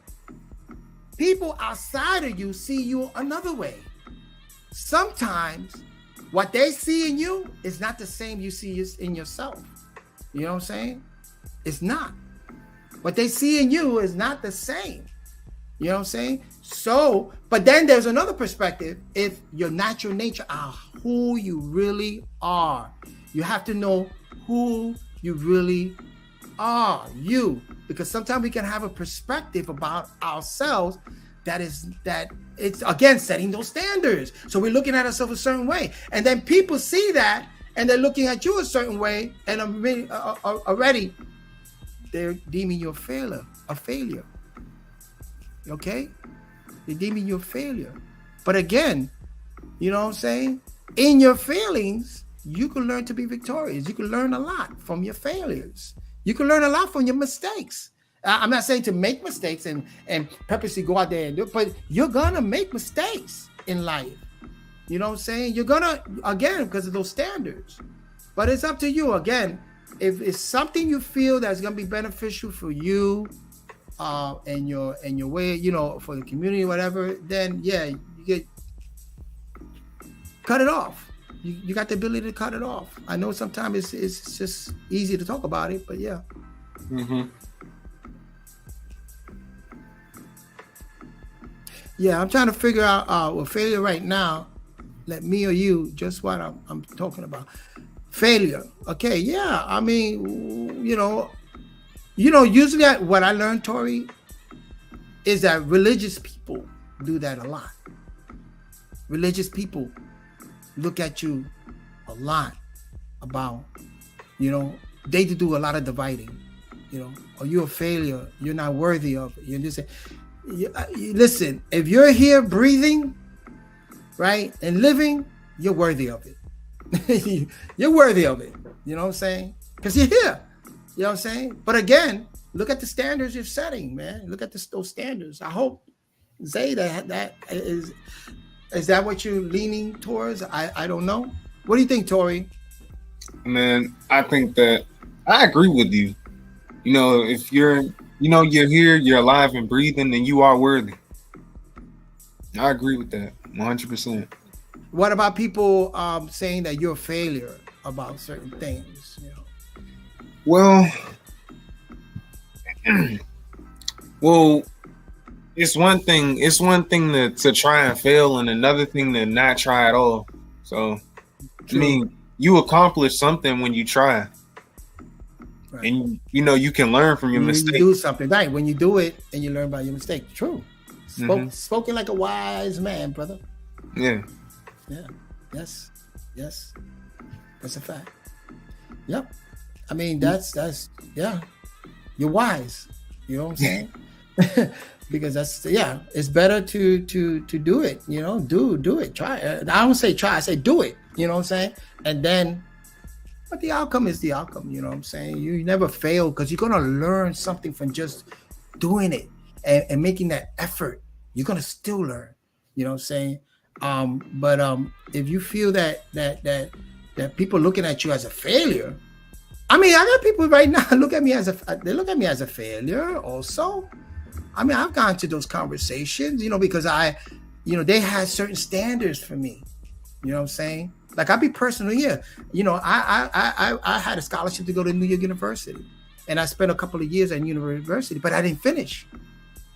people outside of you see you another way. Sometimes what they see in you is not the same you see in yourself. You know what I'm saying? It's not. What they see in you is not the same. You know what I'm saying? So, but then there's another perspective. If your natural nature are who you really are, you have to know who you really are, because sometimes we can have a perspective about ourselves that it's again setting those standards. So we're looking at ourselves a certain way, and then people see that and they're looking at you a certain way, and already they're deeming you a failure. Okay, they're deeming you a failure. But again, you know what I'm saying? In your failings, you can learn to be victorious. You can learn a lot from your failures. You can learn a lot from your mistakes. I'm not saying to make mistakes and purposely go out there and do it, but you're gonna make mistakes in life. You know what I'm saying? You're gonna, again, because of those standards. But it's up to you. Again, if it's something you feel that's gonna be beneficial for you, and your way, for the community, whatever, then you cut it off. You got the ability to cut it off. I know sometimes it's just easy to talk about it, but yeah. Mm-hmm. Yeah, I'm trying to figure out with failure right now. Let me or you, just what I'm talking about. Failure. Okay, yeah. I mean, usually what I learned, Tori, is that religious people do that a lot. Religious people look at you a lot about, they do a lot of dividing. Are you a failure? You're not worthy of it. You're just listen. If you're here breathing, right, and living, you're worthy of it. You're worthy of it. You know what I'm saying? Because you're here. You know what I'm saying? But again, look at the standards you're setting, man. Look at those standards. I hope, Zay, that is that what you're leaning towards? I don't know. What do you think, Tori? Man, I think that I agree with you. If you're here, you're alive and breathing, then you are worthy. I agree with that 100%. What about people saying that you're a failure about certain things? Well, it's one thing. It's one thing to try and fail, and another thing to not try at all. So, True. I mean, you accomplish something when you try, right. And you can learn from your mistake. You do something right when you do it, and you learn by your mistake. True. Spoken like a wise man, brother. Yeah. Yeah. Yes. That's a fact. Yep. I mean, that's yeah. You're wise. You know what I'm saying? Because it's better to do it. Do it. Try it. I don't say try. I say do it. You know what I'm saying? And then, but the outcome is the outcome. You know what I'm saying? You never fail because you're gonna learn something from just doing it and making that effort. You're gonna still learn. You know what I'm saying? But if you feel that people looking at you as a failure, I mean, I got people right now look at me as a failure also. I mean, I've gone to those conversations, because they had certain standards for me. You know what I'm saying? Like, I'll be personal here. I had a scholarship to go to New York University, and I spent a couple of years at university, but I didn't finish.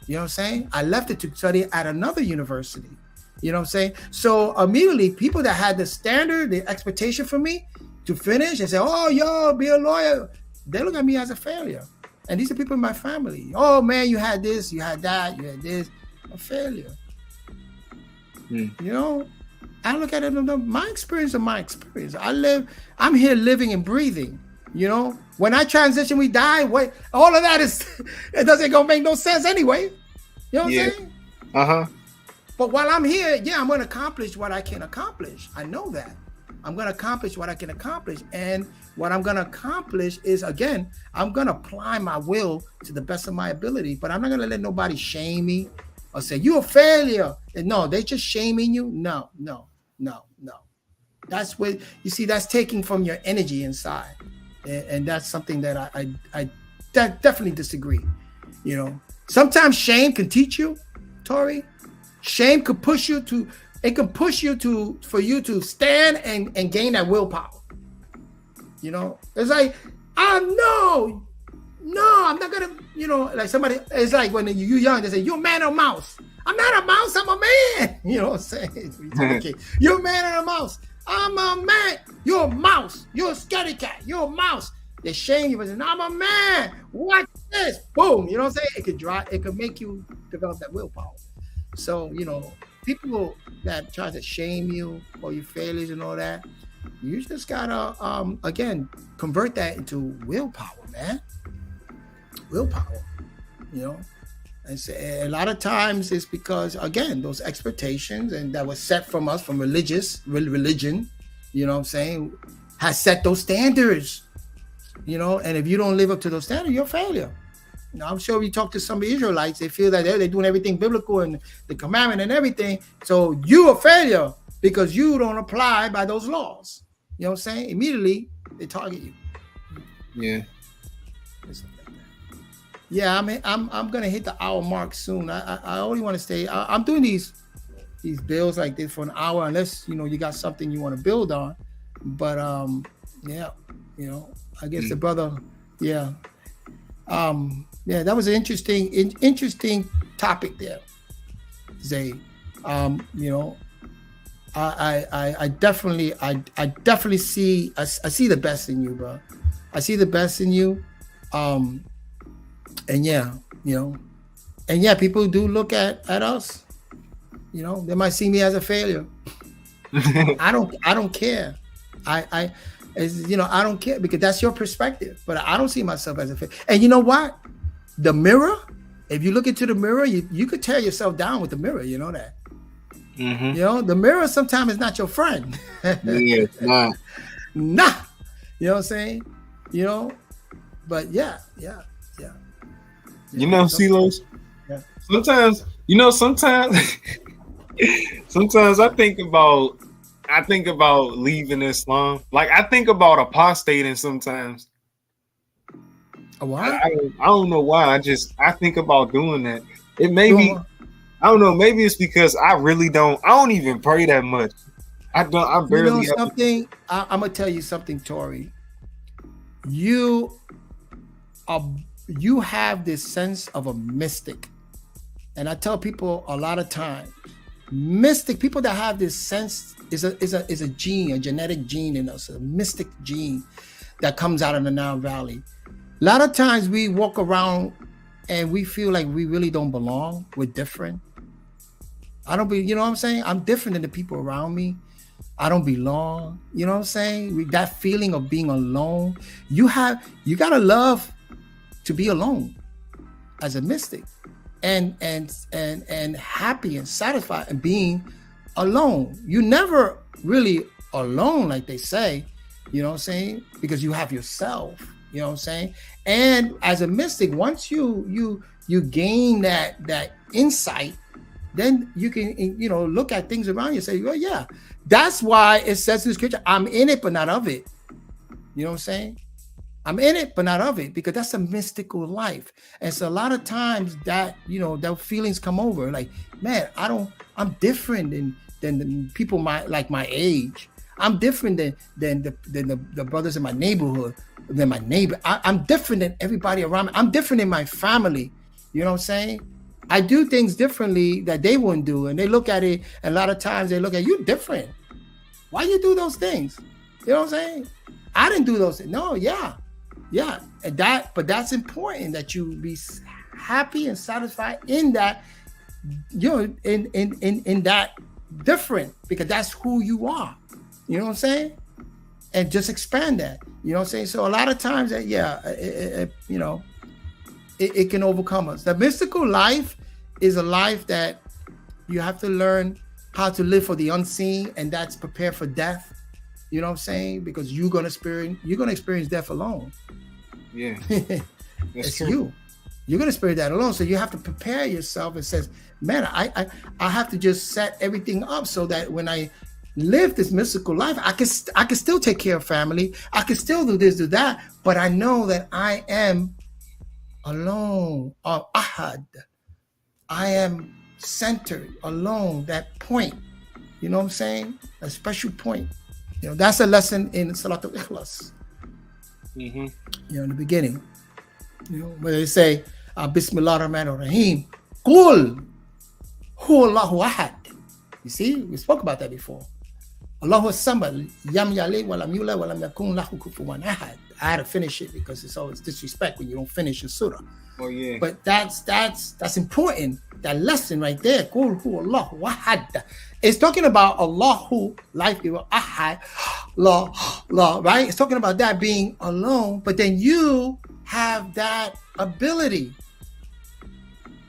You know what I'm saying? I left it to study at another university. You know what I'm saying? So immediately, people that had the standard, the expectation for me to finish and say, "Oh, yo, be a lawyer," they look at me as a failure. And these are people in my family. "Oh man, you had this, you had that, you had this." A failure. I look at it. My experience is my experience. I'm here living and breathing. When I transition, we die. What? All of that it doesn't go make no sense anyway. You know what I'm saying? But while I'm here, I'm going to accomplish what I can accomplish. I know that. I'm going to accomplish what I can accomplish. And what I'm going to accomplish is, again, I'm going to apply my will to the best of my ability. But I'm not going to let nobody shame me or say, "You're a failure." And no, they're just shaming you. No. That's what, you see, that's taking from your energy inside. And that's something that I definitely disagree. Sometimes shame can teach you, Tori. Shame could push you for you to stand and gain that willpower. It's like, no, I'm not gonna, like somebody, it's like when you're young, they say, "You're a man or a mouse." I'm not a mouse, I'm a man. You know what I'm saying? Okay. You're a man or a mouse. I'm a man. You're a mouse. You're a scaredy cat. You're a mouse. They shame you, but say, "No, I'm a man. Watch this." Boom. You know what I'm saying? It could make you develop that willpower. So, people that try to shame you for your failures and all that, you just gotta, again, convert that into willpower, man. Willpower, And say, a lot of times it's because, again, those expectations and that was set from us, from religion, you know what I'm saying, has set those standards, and if you don't live up to those standards, you're a failure. I'm sure we talk to some Israelites, they feel that they're doing everything biblical and the commandment and everything. So you're a failure because you don't apply by those laws. You know what I'm saying? Immediately they target you. Yeah. Yeah, I'm gonna hit the hour mark soon. I only want to stay. I'm doing these bills like this for an hour, unless you got something you want to build on. But I guess the brother, that was an interesting topic there. Zay. You know, I definitely see I see the best in you, bro. I see the best in you. And yeah, you know, and yeah, people do look at us. You know, they might see me as a failure. I don't care. You know, I don't care because that's your perspective. But I don't see myself as a failure. And you know what? The mirror. If you look into the mirror, you could tear yourself down with the mirror. You know that. Mm-hmm. You know, the mirror sometimes is not your friend. Yeah, nah. Nah. You know what I'm saying? You know, but yeah. You know, Silos. Yeah. Sometimes sometimes I think about leaving Islam. Like I think about apostating sometimes. A what? I don't know why. I think about doing that. It may be, I don't know. Maybe it's because I don't even pray that much. I barely. You know something? I'm gonna tell you something, Tori. You have this sense of a mystic, and I tell people a lot of times, mystic people that have this sense is a gene, a genetic gene in us, a mystic gene that comes out of the Nile Valley. A lot of times we walk around and we feel like we really don't belong. We're different. You know what I'm saying? I'm different than the people around me. I don't belong. You know what I'm saying? That feeling of being alone. You gotta love to be alone as a mystic and happy and satisfied and being alone. You never really alone, like they say, you know what I'm saying? Because you have yourself, you know what I'm saying? And as a mystic, once you gain that insight, then you can, you know, look at things around you and say, well, yeah, that's why it says in the scripture, I'm in it, but not of it. You know what I'm saying? I'm in it, but not of it, because that's a mystical life. And so a lot of times that, you know, that feelings come over like, man, I'm different than the people my age. I'm different than the brothers in my neighborhood, than my neighbor. I'm different than everybody around me. I'm different in my family. You know what I'm saying? I do things differently that they wouldn't do. And they look at it, and a lot of times they look at you different. Why you do those things? You know what I'm saying? I didn't do those things. No, yeah. And but that's important that you be happy and satisfied in that, you know, in that different, because that's who you are. You know what I'm saying? And just expand that. You know what I'm saying? So a lot of times that, you know, it can overcome us. The mystical life is a life that you have to learn how to live for the unseen, and that's prepare for death. You know what I'm saying? Because you're gonna experience death alone. Yeah, it's true. You're gonna experience that alone. So you have to prepare yourself and says, man, I have to just set everything up so that when I live this mystical life, I can still take care of family. I can still do this, do that, but I know that I am alone, or ahad. I am centered, alone, that point. You know what I'm saying? A special point. You know, that's a lesson in Salatul Ikhlas. Mm-hmm. You know, in the beginning. You know, where they say, Bismillah ar-Rahman ar-Rahim, Qul Hu Allahu Ahad. You see, we spoke about that before. Allahu Samad, Yam Yali, Walam Yula, Walam Yakun Lahu Kufuwan Ahad. I had to finish it because it's always disrespect when you don't finish a surah. Oh yeah. But that's important. That lesson right there. Qul Hu Allahu Ahad. It's talking about Allahu, life, Ahad, Allah, right? It's talking about that being alone, but then you have that ability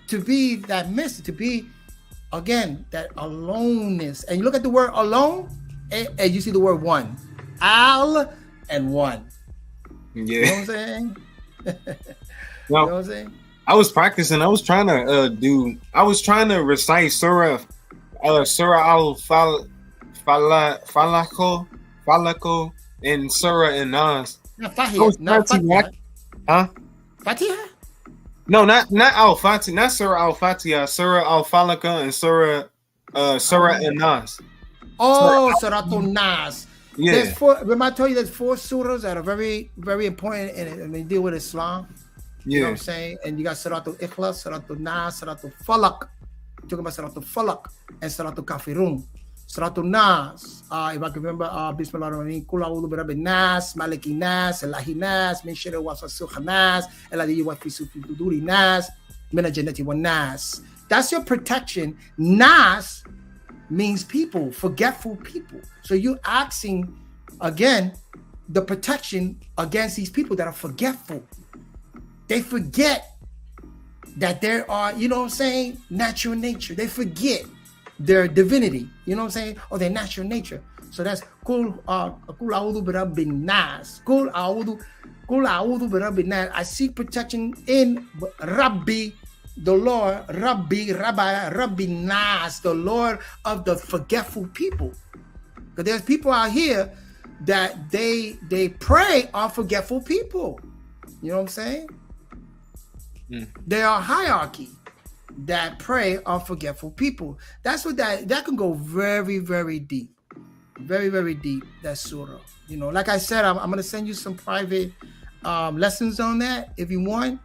to be that mystic, to be, again, that aloneness. And you look at the word alone, and you see the word one. Al and one. Yeah. You know what I'm saying? Well, you know what I'm saying? I was practicing. I was trying to recite Surah Al-Falaq, and Surah An-Nas. Fatiha. Huh? Fatiha? No, not Al-Fatiha, not Surah Al-Fatiha, Surah Al-Falaq and Surah An-Nas. Oh, Suratul Nas. Yeah. Remember I told you there's 4 surahs that are very, very important and they deal with Islam. Yeah. You know what I'm saying? And you got Suratul Ikhlas, Suratul Nas, Suratul Falaq. talking about Salatul Falak and Salatul Kafirun. Salatul Nas, if I can remember, Bismillahirrahmanirrahim, Kul a'udhu bi rabbin nas, Maliki nas, Ilahi nas, Min sharri waswasil nas, Alladhi yuwaswisu fi suduri nas, Min al-jannati wan nas. That's your protection. Nas means people, forgetful people. So you're asking, again, the protection against these people that are forgetful. They forget that there are, you know what I'm saying, natural nature. They forget their divinity, you know what I'm saying, or their natural nature. So that's Kul a'udhu bi rabbin nas. Kul a'udhu bi rabbin nas. I seek protection in Rabbi, the Lord, Rabbi Nas, the Lord of the forgetful people. Because there's people out here that they pray on forgetful people. You know what I'm saying? There are hierarchy that prey on forgetful people. That's what that can go very, very deep. Very, very deep, that surah. You know, like I said, I'm going to send you some private lessons on that if you want.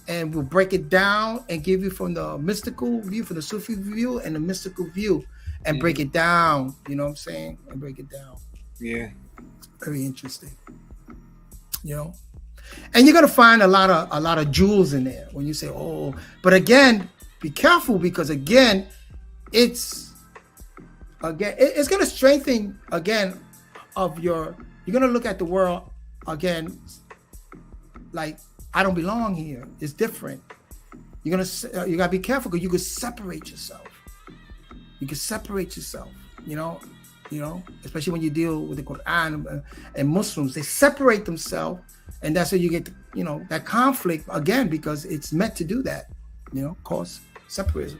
And we'll break it down and give you from the mystical view, from the Sufi view and the mystical view, and break it down. You know what I'm saying? And break it down. Yeah. Very interesting. You know? And you're gonna find a lot of jewels in there when you say, oh, but again, be careful, because again, it's gonna strengthen again you're gonna look at the world again like, I don't belong here. It's different. You gotta be careful, because you could separate yourself. You can separate yourself. You know, especially when you deal with the Quran and Muslims, they separate themselves, and that's how you get, you know, that conflict again, because it's meant to do that. You know, cause separatism.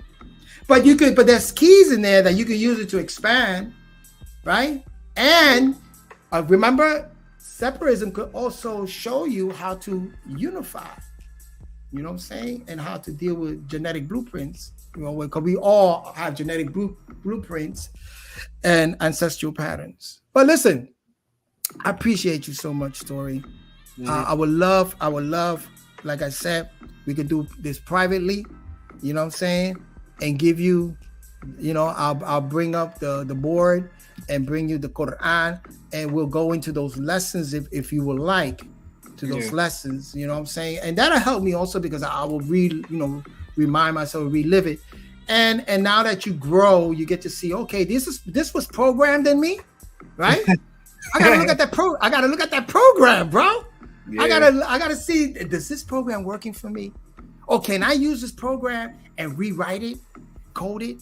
But there's keys in there that you can use it to expand, right? And remember, separatism could also show you how to unify, you know what I'm saying? And how to deal with genetic blueprints, you know, because we all have genetic blueprints and ancestral patterns. But listen, I appreciate you so much, Tori. I would love, like I said, we could do this privately, you know what I'm saying? And give you, you know, I'll bring up the board and bring you the Quran, and we'll go into those lessons if you would like to those lessons, you know what I'm saying? And that'll help me also, because I will remind myself, relive it. And now that you grow, you get to see, okay, this was programmed in me, right? I gotta look at that program, bro. Yeah. I gotta see, does this program working for me? Oh, can I use this program and rewrite it, code it?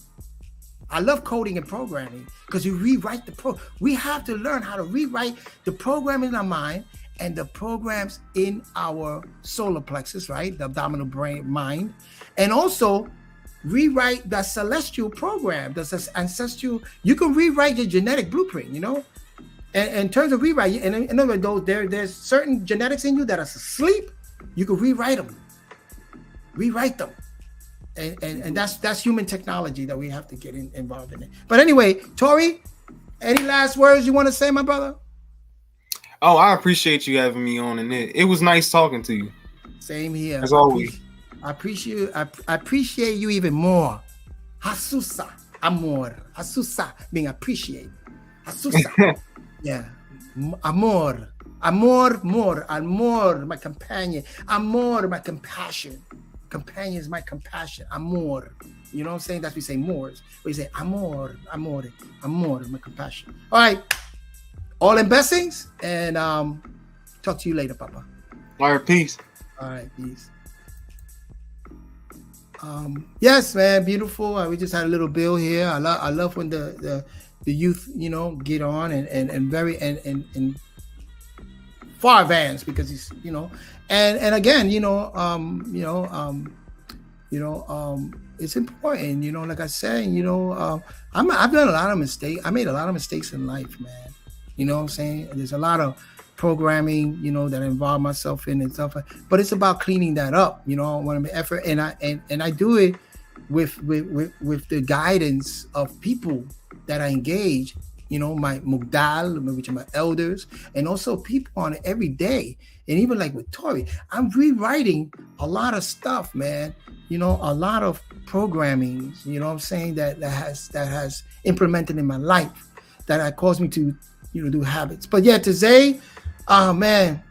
I love coding and programming, because you rewrite we have to learn how to rewrite the program in our mind and the programs in our solar plexus, right? The abdominal brain mind. And also rewrite the celestial program, the ancestral. You can rewrite your genetic blueprint, you know? And in terms of rewrite, and in other words, there's certain genetics in you that are asleep. You can rewrite them. And that's human technology that we have to get involved in it. But anyway, Tori, any last words you want to say, my brother? Oh, I appreciate you having me on, and it was nice talking to you. Same here. As always. I appreciate you even more. Hasusa, amor. Hasusa, being appreciate. Hasusa. Yeah. Amor. Amor, my companion. Amor, my compassion. Companion is my compassion. Amor. You know what I'm saying? That's what we say mores. We say amor, my compassion. All right. All in blessings, and talk to you later, Papa. All right, peace. All right, peace. Yes, man, beautiful. We just had a little bill here. I love when the youth, you know, get on and very and far advanced, because he's, you know, and again, it's important, you know, like I said, you know, I've done a lot of mistakes. I made a lot of mistakes in life, man. You know what I'm saying? There's a lot of programming, you know, that I involve myself in and stuff, but it's about cleaning that up. You know, I want to make effort, and I do it with the guidance of people that I engage you know, my mugdal, which are my elders, and also people on it every day. And even like with Tori, I'm rewriting a lot of stuff, man. You know, a lot of programming, you know what I'm saying, that has implemented in my life that caused me to, you know, do habits. But yeah, today, man,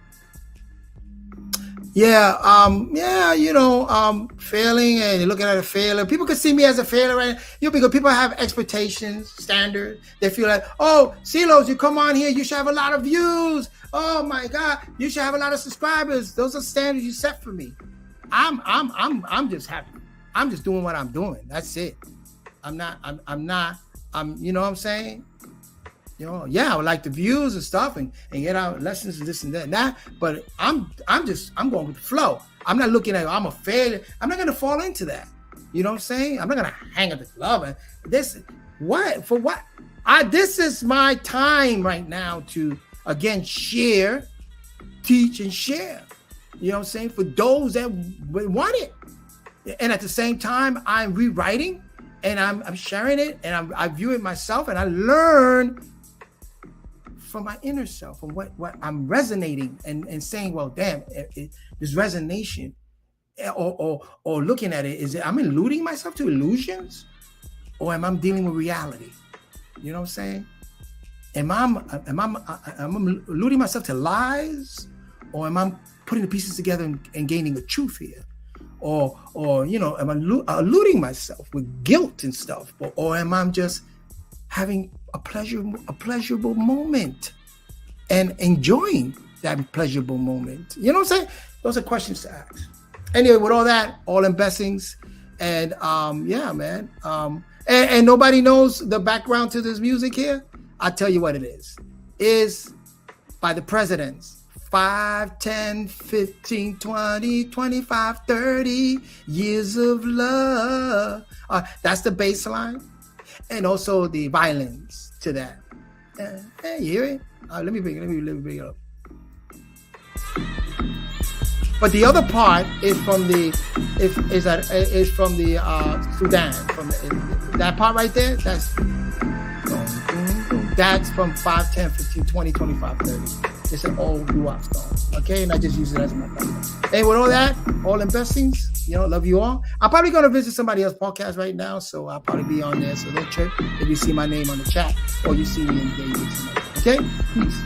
yeah, you know, failing and looking at a failure. People can see me as a failure, right? You know, because people have expectations, standards. They feel like, oh, CeeLo, you come on here, you should have a lot of views. Oh my God, you should have a lot of subscribers. Those are standards you set for me. I'm just happy. I'm just doing what I'm doing. That's it. I'm you know what I'm saying? You know, yeah, I would like the views and stuff and get out lessons and this and that and that. But I'm going with the flow. I'm not looking at I'm a failure. I'm not gonna fall into that. You know what I'm saying? I'm not gonna hang at the club and this is my time right now to again share, teach, and share. You know what I'm saying? For those that want it. And at the same time, I'm rewriting and I'm sharing it and I view it myself and I learn from my inner self, from what I'm resonating and saying, well, damn, this resonation or looking at it, is it I'm eluding myself to illusions or am I dealing with reality? You know what I'm saying? Am I eluding myself to lies or am I putting the pieces together and gaining the truth here? Or you know, am I eluding myself with guilt and stuff? Or am I just having a pleasurable moment and enjoying that pleasurable moment? You know what I'm saying? Those are questions to ask. Anyway, with all that, all in blessings. And yeah, man. And nobody knows the background to this music here. I'll tell you what it is. It's by the presidents. 5, 10, 15, 20, 25, 30 years of love. That's the bass line. And also the violins to that. Hey, you hear it? Let me bring it up. But the other part is from the Sudan. From that part right there. That's from 5, 10, 15, 20, 25, 30. It's an old doo-wop song, okay? And I just use it as my background. Hey, with all that, all in blessings, you know, love you all. I'm probably going to visit somebody else's podcast right now, so I'll probably be on there. So don't trip if you see my name on the chat or you see me in David tonight, okay? Peace.